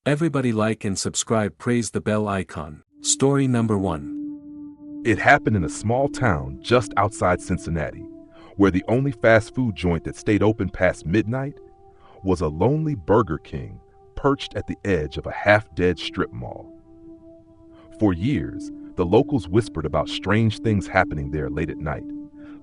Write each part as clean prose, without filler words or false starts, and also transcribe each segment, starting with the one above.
Everybody like and subscribe, praise the bell icon. Story number 1. It happened in a small town just outside Cincinnati, where the only fast food joint that stayed open past midnight was a lonely Burger King perched at the edge of a half-dead strip mall. For years, the locals whispered about strange things happening there late at night.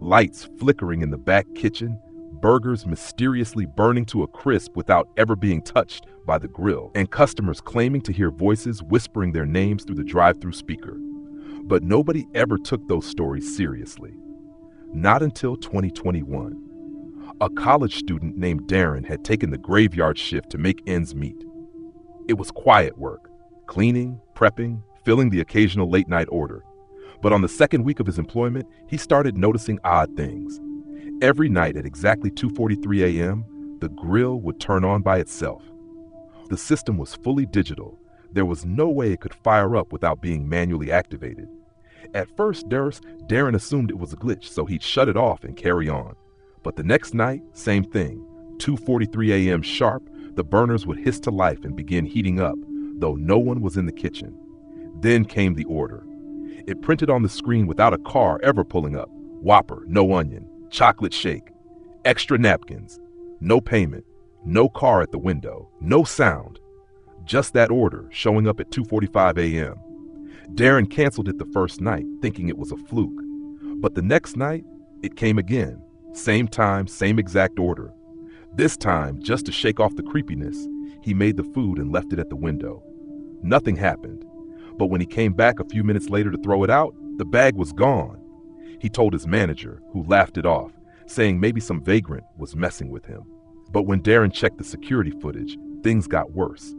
Lights flickering in the back kitchen, burgers mysteriously burning to a crisp without ever being touched by the grill, and customers claiming to hear voices whispering their names through the drive-thru speaker. But nobody ever took those stories seriously. Not until 2021. A college student named Darren had taken the graveyard shift to make ends meet. It was quiet work, cleaning, prepping, filling the occasional late-night order. But on the second week of his employment, he started noticing odd things. Every night at exactly 2:43 a.m., the grill would turn on by itself. The system was fully digital. There was no way it could fire up without being manually activated. At first, Darren assumed it was a glitch, so he'd shut it off and carry on. But the next night, same thing. 2:43 a.m. sharp, the burners would hiss to life and begin heating up, though no one was in the kitchen. Then came the order. It printed on the screen without a car ever pulling up. Whopper, no onion, chocolate shake, extra napkins, no payment, no car at the window, no sound. Just that order showing up at 2:45 a.m. Darren canceled it the first night, thinking it was a fluke. But the next night, it came again. Same time, same exact order. This time, just to shake off the creepiness, he made the food and left it at the window. Nothing happened. But when he came back a few minutes later to throw it out, the bag was gone. He told his manager, who laughed it off, saying maybe some vagrant was messing with him. But when Darren checked the security footage, things got worse.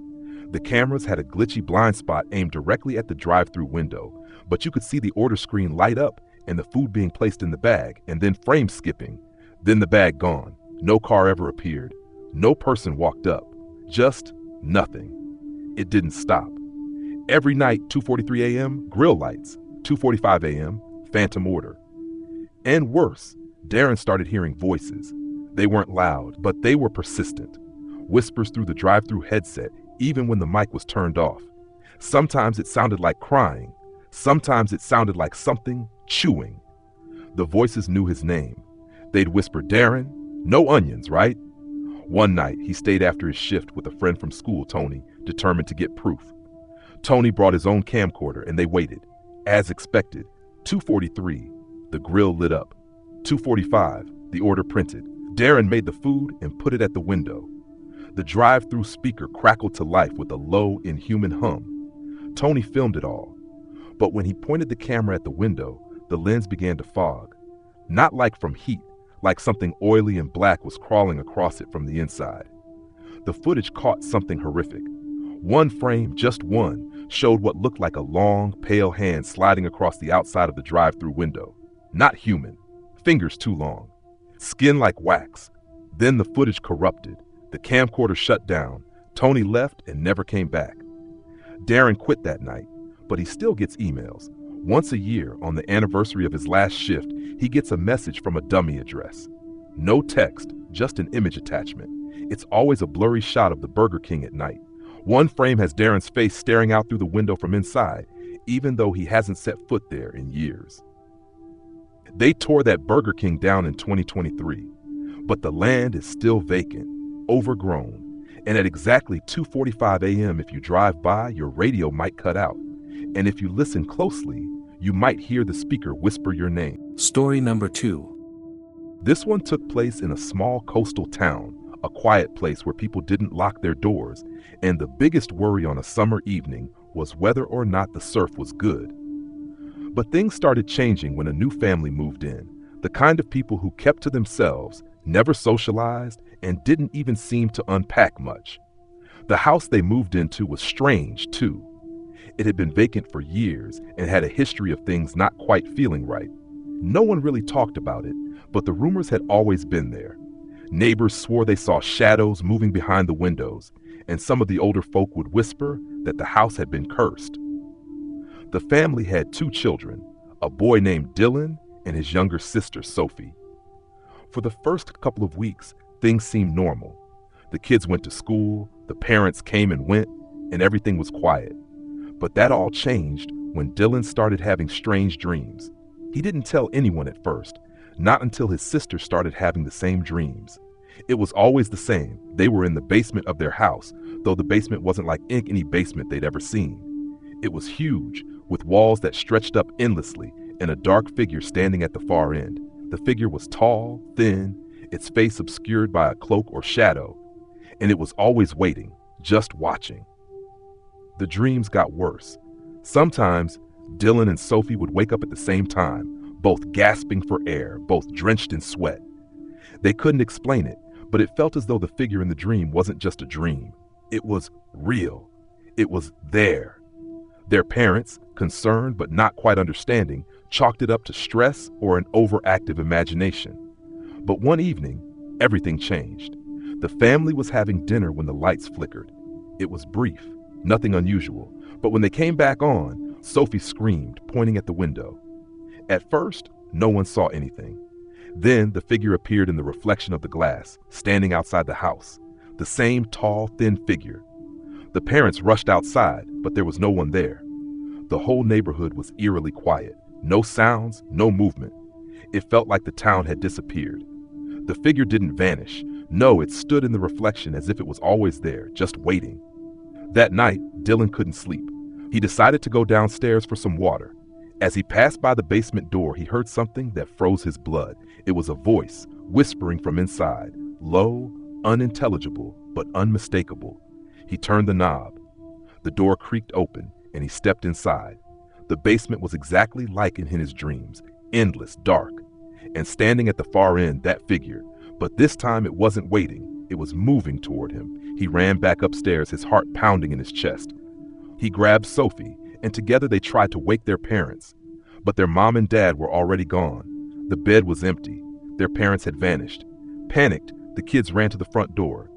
The cameras had a glitchy blind spot aimed directly at the drive-thru window, but you could see the order screen light up and the food being placed in the bag, and then frame skipping. Then the bag gone. No car ever appeared. No person walked up. Just nothing. It didn't stop. Every night, 2:43 a.m., grill lights. 2:45 a.m., phantom order. And worse, Darren started hearing voices. They weren't loud, but they were persistent. Whispers through the drive-thru headset, even when the mic was turned off. Sometimes it sounded like crying. Sometimes it sounded like something chewing. The voices knew his name. They'd whisper, "Darren, no onions, right?" One night, he stayed after his shift with a friend from school, Tony, determined to get proof. Tony brought his own camcorder, and they waited. As expected, 2:43, the grill lit up. 2:45, the order printed. Darren made the food and put it at the window. The drive-thru speaker crackled to life with a low, inhuman hum. Tony filmed it all. But when he pointed the camera at the window, the lens began to fog. Not like from heat, like something oily and black was crawling across it from the inside. The footage caught something horrific. One frame, just one, showed what looked like a long, pale hand sliding across the outside of the drive-thru window. Not human. Fingers too long. Skin like wax. Then the footage corrupted. The camcorder shut down. Tony left and never came back. Darren quit that night, but he still gets emails. Once a year, on the anniversary of his last shift, he gets a message from a dummy address. No text, just an image attachment. It's always a blurry shot of the Burger King at night. One frame has Darren's face staring out through the window from inside, even though he hasn't set foot there in years. They tore that Burger King down in 2023, but the land is still vacant, overgrown, and at exactly 2:45 a.m. if you drive by, your radio might cut out, and if you listen closely, you might hear the speaker whisper your name. Story number 2. This one took place in a small coastal town, a quiet place where people didn't lock their doors, and the biggest worry on a summer evening was whether or not the surf was good. But things started changing when a new family moved in, the kind of people who kept to themselves, never socialized, and didn't even seem to unpack much. The house they moved into was strange, too. It had been vacant for years and had a history of things not quite feeling right. No one really talked about it, but the rumors had always been there. Neighbors swore they saw shadows moving behind the windows, and some of the older folk would whisper that the house had been cursed. The family had 2 children, a boy named Dylan and his younger sister, Sophie. For the first couple of weeks, things seemed normal. The kids went to school, the parents came and went, and everything was quiet. But that all changed when Dylan started having strange dreams. He didn't tell anyone at first, not until his sister started having the same dreams. It was always the same. They were in the basement of their house, though the basement wasn't like any basement they'd ever seen. It was huge, with walls that stretched up endlessly, and a dark figure standing at the far end. The figure was tall, thin, its face obscured by a cloak or shadow, and it was always waiting, just watching. The dreams got worse. Sometimes, Dylan and Sophie would wake up at the same time, both gasping for air, both drenched in sweat. They couldn't explain it, but it felt as though the figure in the dream wasn't just a dream. It was real. It was there. Their parents, concerned but not quite understanding, chalked it up to stress or an overactive imagination. But one evening, everything changed. The family was having dinner when the lights flickered. It was brief, nothing unusual, but when they came back on, Sophie screamed, pointing at the window. At first, no one saw anything. Then the figure appeared in the reflection of the glass, standing outside the house. The same tall, thin figure. The parents rushed outside, but there was no one there. The whole neighborhood was eerily quiet. No sounds, no movement. It felt like the town had disappeared. The figure didn't vanish. No, it stood in the reflection as if it was always there, just waiting. That night, Dylan couldn't sleep. He decided to go downstairs for some water. As he passed by the basement door, he heard something that froze his blood. It was a voice, whispering from inside, low, unintelligible, but unmistakable. He turned the knob. The door creaked open, and he stepped inside. The basement was exactly like in his dreams, endless, dark. And standing at the far end, that figure. But this time it wasn't waiting. It was moving toward him. He ran back upstairs, his heart pounding in his chest. He grabbed Sophie, and together they tried to wake their parents. But their mom and dad were already gone. The bed was empty. Their parents had vanished. Panicked, the kids ran to the front door.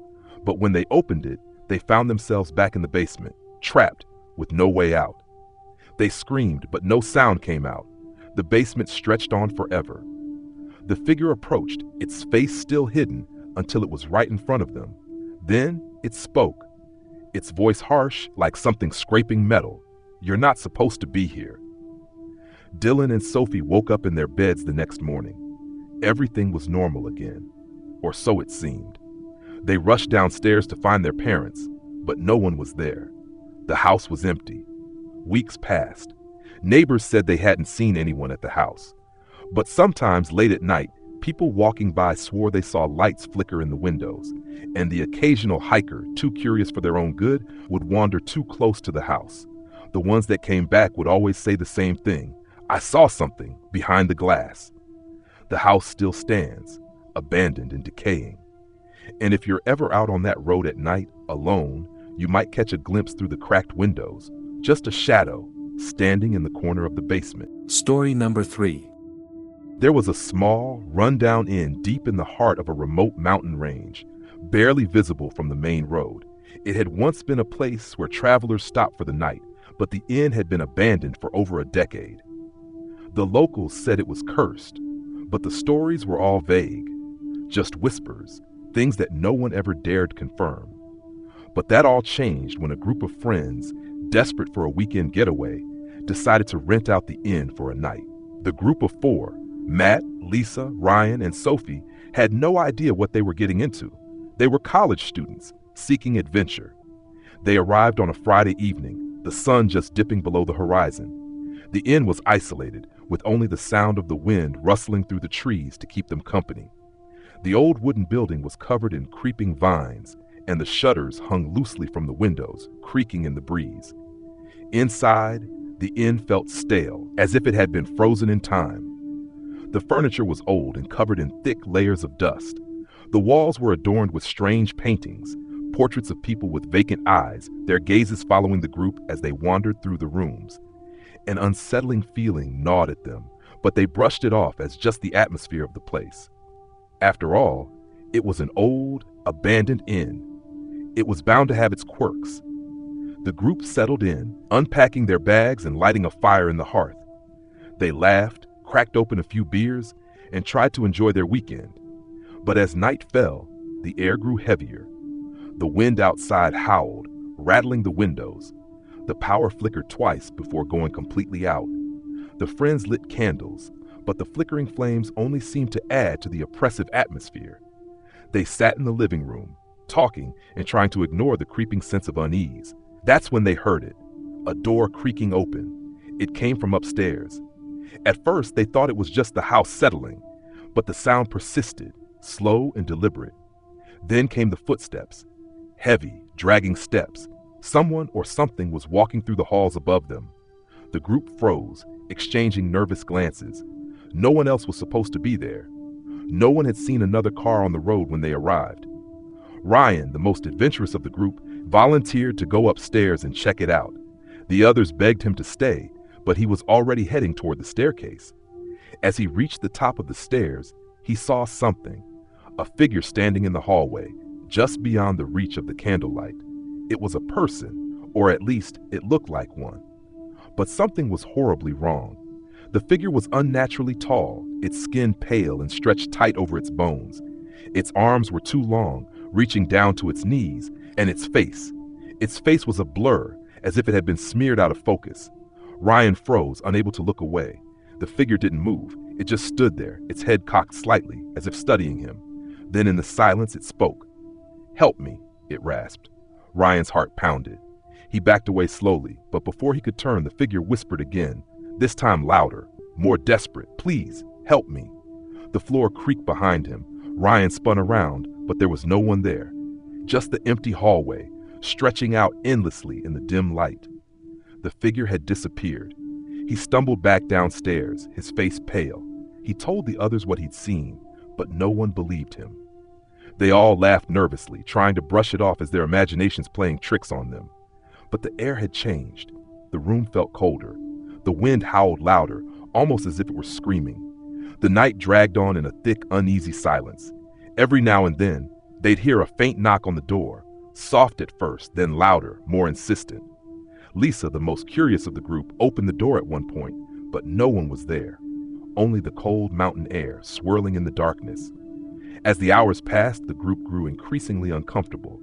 But when they opened it, they found themselves back in the basement, trapped, with no way out. They screamed, but no sound came out. The basement stretched on forever. The figure approached, its face still hidden, until it was right in front of them. Then it spoke, its voice harsh, like something scraping metal. "You're not supposed to be here." Dylan and Sophie woke up in their beds the next morning. Everything was normal again, or so it seemed. They rushed downstairs to find their parents, but no one was there. The house was empty. Weeks passed. Neighbors said they hadn't seen anyone at the house. But sometimes late at night, people walking by swore they saw lights flicker in the windows, and the occasional hiker, too curious for their own good, would wander too close to the house. The ones that came back would always say the same thing: "I saw something behind the glass." The house still stands, abandoned and decaying. And if you're ever out on that road at night, alone, you might catch a glimpse through the cracked windows, just a shadow, standing in the corner of the basement. Story number 3. There was a small, run-down inn deep in the heart of a remote mountain range, barely visible from the main road. It had once been a place where travelers stopped for the night, but the inn had been abandoned for over a decade. The locals said it was cursed, but the stories were all vague, just whispers, things that no one ever dared confirm. But that all changed when a group of friends, desperate for a weekend getaway, decided to rent out the inn for a night. The group of 4, Matt, Lisa, Ryan, and Sophie, had no idea what they were getting into. They were college students, seeking adventure. They arrived on a Friday evening, the sun just dipping below the horizon. The inn was isolated, with only the sound of the wind rustling through the trees to keep them company. The old wooden building was covered in creeping vines, and the shutters hung loosely from the windows, creaking in the breeze. Inside, the inn felt stale, as if it had been frozen in time. The furniture was old and covered in thick layers of dust. The walls were adorned with strange paintings, portraits of people with vacant eyes, their gazes following the group as they wandered through the rooms. An unsettling feeling gnawed at them, but they brushed it off as just the atmosphere of the place. After all, it was an old, abandoned inn. It was bound to have its quirks. The group settled in, unpacking their bags and lighting a fire in the hearth. They laughed, cracked open a few beers, and tried to enjoy their weekend. But as night fell, the air grew heavier. The wind outside howled, rattling the windows. The power flickered twice before going completely out. The friends lit candles, but the flickering flames only seemed to add to the oppressive atmosphere. They sat in the living room, talking and trying to ignore the creeping sense of unease. That's when they heard it, a door creaking open. It came from upstairs. At first, they thought it was just the house settling, but the sound persisted, slow and deliberate. Then came the footsteps, heavy, dragging steps. Someone or something was walking through the halls above them. The group froze, exchanging nervous glances. No one else was supposed to be there. No one had seen another car on the road when they arrived. Ryan, the most adventurous of the group, volunteered to go upstairs and check it out. The others begged him to stay, but he was already heading toward the staircase. As he reached the top of the stairs, he saw something, a figure standing in the hallway, just beyond the reach of the candlelight. It was a person, or at least it looked like one. But something was horribly wrong. The figure was unnaturally tall, its skin pale and stretched tight over its bones. Its arms were too long, reaching down to its knees, and its face was a blur, as if it had been smeared out of focus. Ryan froze, unable to look away. The figure didn't move. It just stood there, its head cocked slightly, as if studying him. Then in the silence it spoke. "Help me," it rasped. Ryan's heart pounded. He backed away slowly, but before he could turn, the figure whispered again, this time louder, more desperate. "Please, help me." The floor creaked behind him. Ryan spun around, but there was no one there. Just the empty hallway, stretching out endlessly in the dim light. The figure had disappeared. He stumbled back downstairs, his face pale. He told the others what he'd seen, but no one believed him. They all laughed nervously, trying to brush it off as their imaginations playing tricks on them. But the air had changed. The room felt colder. The wind howled louder, almost as if it were screaming. The night dragged on in a thick, uneasy silence. Every now and then, they'd hear a faint knock on the door, soft at first, then louder, more insistent. Lisa, the most curious of the group, opened the door at one point, but no one was there. Only the cold mountain air swirling in the darkness. As the hours passed, the group grew increasingly uncomfortable.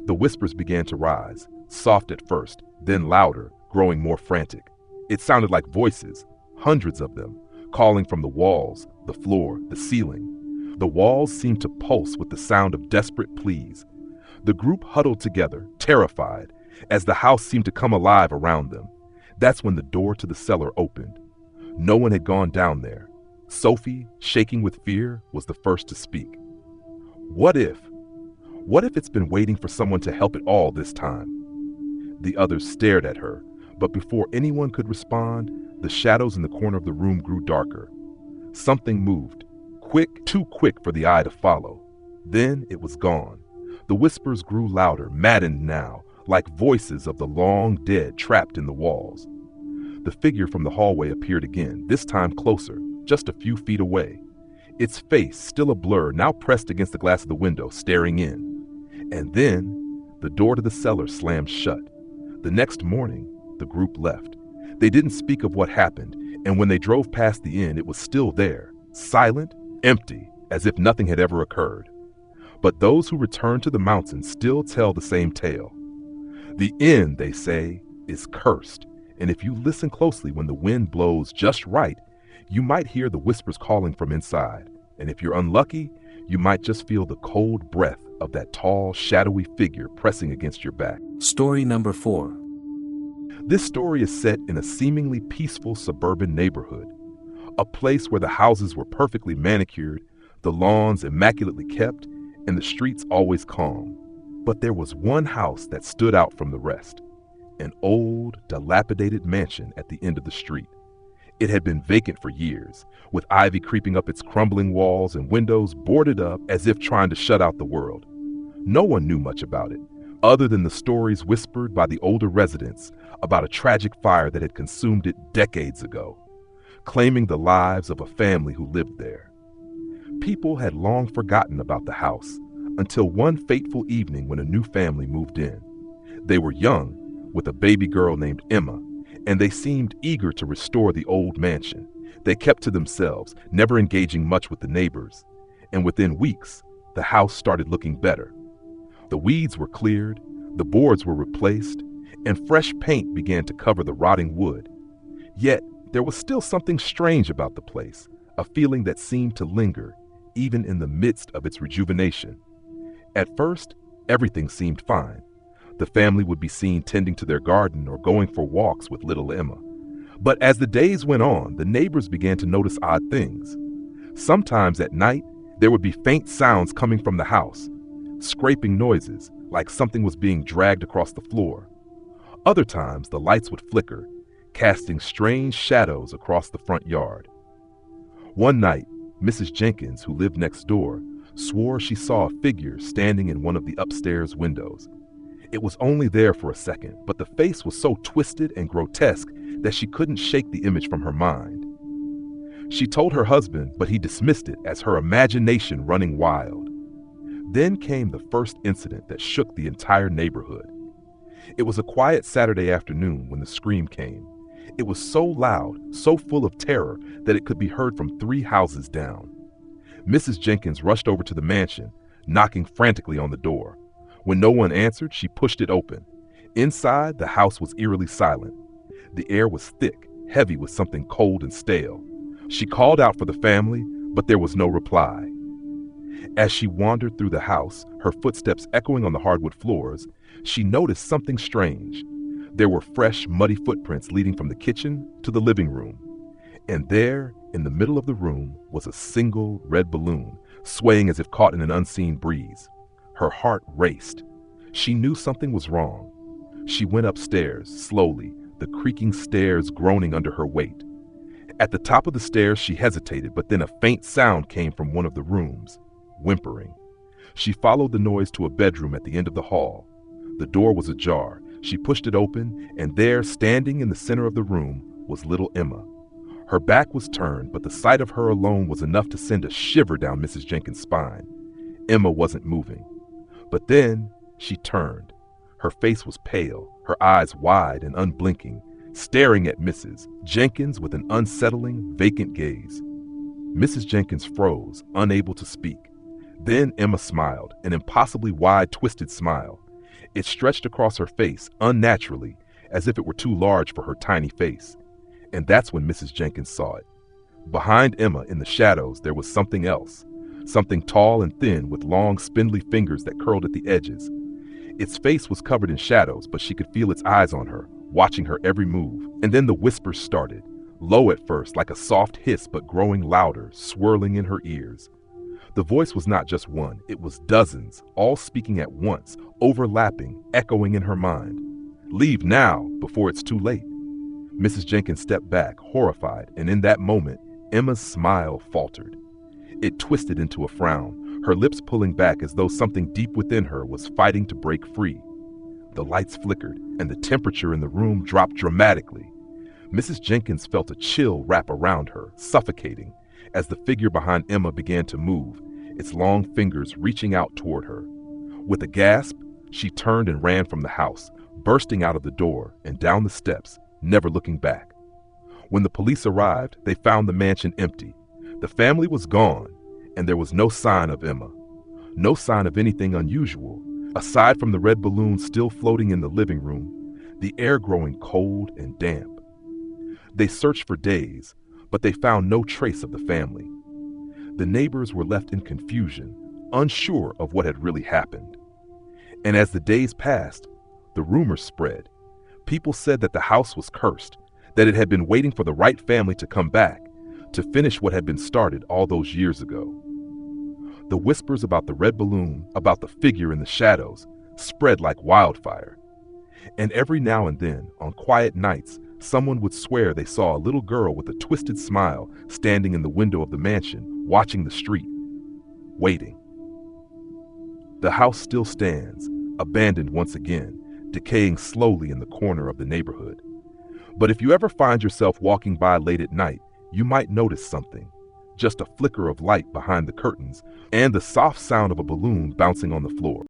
The whispers began to rise, soft at first, then louder, growing more frantic. It sounded like voices, hundreds of them, calling from the walls, the floor, the ceiling. The walls seemed to pulse with the sound of desperate pleas. The group huddled together, terrified, as the house seemed to come alive around them. That's when the door to the cellar opened. No one had gone down there. Sophie, shaking with fear, was the first to speak. What if it's been waiting for someone to help it all this time? The others stared at her, but before anyone could respond, the shadows in the corner of the room grew darker. Something moved, quick, too quick for the eye to follow. Then it was gone. The whispers grew louder, maddened now, like voices of the long dead trapped in the walls. The figure from the hallway appeared again, this time closer, just a few feet away. Its face, still a blur, now pressed against the glass of the window, staring in. And then, the door to the cellar slammed shut. The next morning, the group left. They didn't speak of what happened, and when they drove past the inn, it was still there, silent, empty, as if nothing had ever occurred. But those who return to the mountains still tell the same tale. The inn, they say, is cursed, and if you listen closely when the wind blows just right, you might hear the whispers calling from inside, and if you're unlucky, you might just feel the cold breath of that tall, shadowy figure pressing against your back. Story number 4. This story is set in a seemingly peaceful suburban neighborhood, a place where the houses were perfectly manicured, the lawns immaculately kept, and the streets always calm. But there was one house that stood out from the rest, an old, dilapidated mansion at the end of the street. It had been vacant for years, with ivy creeping up its crumbling walls and windows boarded up as if trying to shut out the world. No one knew much about it, other than the stories whispered by the older residents about a tragic fire that had consumed it decades ago, claiming the lives of a family who lived there. People had long forgotten about the house until one fateful evening when a new family moved in. They were young, with a baby girl named Emma, and they seemed eager to restore the old mansion. They kept to themselves, never engaging much with the neighbors, and within weeks, the house started looking better. The weeds were cleared, The boards were replaced, and fresh paint began to cover the rotting wood. Yet, there was still something strange about the place, a feeling that seemed to linger, even in the midst of its rejuvenation. At first, everything seemed fine. The family would be seen tending to their garden or going for walks with little Emma. But as the days went on, the neighbors began to notice odd things. Sometimes at night, there would be faint sounds coming from the house, scraping noises, like something was being dragged across the floor. Other times, the lights would flicker, casting strange shadows across the front yard. One night, Mrs. Jenkins, who lived next door, swore she saw a figure standing in one of the upstairs windows. It was only there for a second, but the face was so twisted and grotesque that she couldn't shake the image from her mind. She told her husband, but he dismissed it as her imagination running wild. Then came the first incident that shook the entire neighborhood. It was a quiet Saturday afternoon when the scream came. It was so loud, so full of terror, that it could be heard from 3 houses down. Mrs. Jenkins rushed over to the mansion, knocking frantically on the door. When no one answered, she pushed it open. Inside, the house was eerily silent. The air was thick, heavy with something cold and stale. She called out for the family, but there was no reply. As she wandered through the house, her footsteps echoing on the hardwood floors, she noticed something strange. There were fresh, muddy footprints leading from the kitchen to the living room. And there, in the middle of the room, was a single red balloon, swaying as if caught in an unseen breeze. Her heart raced. She knew something was wrong. She went upstairs, slowly, the creaking stairs groaning under her weight. At the top of the stairs, she hesitated, but then a faint sound came from one of the rooms, whimpering. She followed the noise to a bedroom at the end of the hall. The door was ajar. She pushed it open, and there, standing in the center of the room, was little Emma. Her back was turned, but the sight of her alone was enough to send a shiver down Mrs. Jenkins' spine. Emma wasn't moving. But then she turned. Her face was pale, her eyes wide and unblinking, staring at Mrs. Jenkins with an unsettling, vacant gaze. Mrs. Jenkins froze, unable to speak. Then Emma smiled, an impossibly wide, twisted smile. It stretched across her face, unnaturally, as if it were too large for her tiny face. And that's when Mrs. Jenkins saw it. Behind Emma, in the shadows, there was something else. Something tall and thin with long, spindly fingers that curled at the edges. Its face was covered in shadows, but she could feel its eyes on her, watching her every move. And then the whispers started, low at first, like a soft hiss, but growing louder, swirling in her ears. The voice was not just one, it was dozens, all speaking at once, overlapping, echoing in her mind. Leave now, before it's too late. Mrs. Jenkins stepped back, horrified, and in that moment, Emma's smile faltered. It twisted into a frown, her lips pulling back as though something deep within her was fighting to break free. The lights flickered, and the temperature in the room dropped dramatically. Mrs. Jenkins felt a chill wrap around her, suffocating, as the figure behind Emma began to move, its long fingers reaching out toward her. With a gasp, she turned and ran from the house, bursting out of the door and down the steps, never looking back. When the police arrived, they found the mansion empty. The family was gone, and there was no sign of Emma. No sign of anything unusual, aside from the red balloon still floating in the living room, the air growing cold and damp. They searched for days, but they found no trace of the family. The neighbors were left in confusion, unsure of what had really happened. And as the days passed, the rumors spread. People said that the house was cursed, that it had been waiting for the right family to come back, to finish what had been started all those years ago. The whispers about the red balloon, about the figure in the shadows, spread like wildfire. And every now and then, on quiet nights, someone would swear they saw a little girl with a twisted smile standing in the window of the mansion, watching the street, waiting. The house still stands, abandoned once again, decaying slowly in the corner of the neighborhood. But if you ever find yourself walking by late at night, you might notice something. Just a flicker of light behind the curtains and the soft sound of a balloon bouncing on the floor.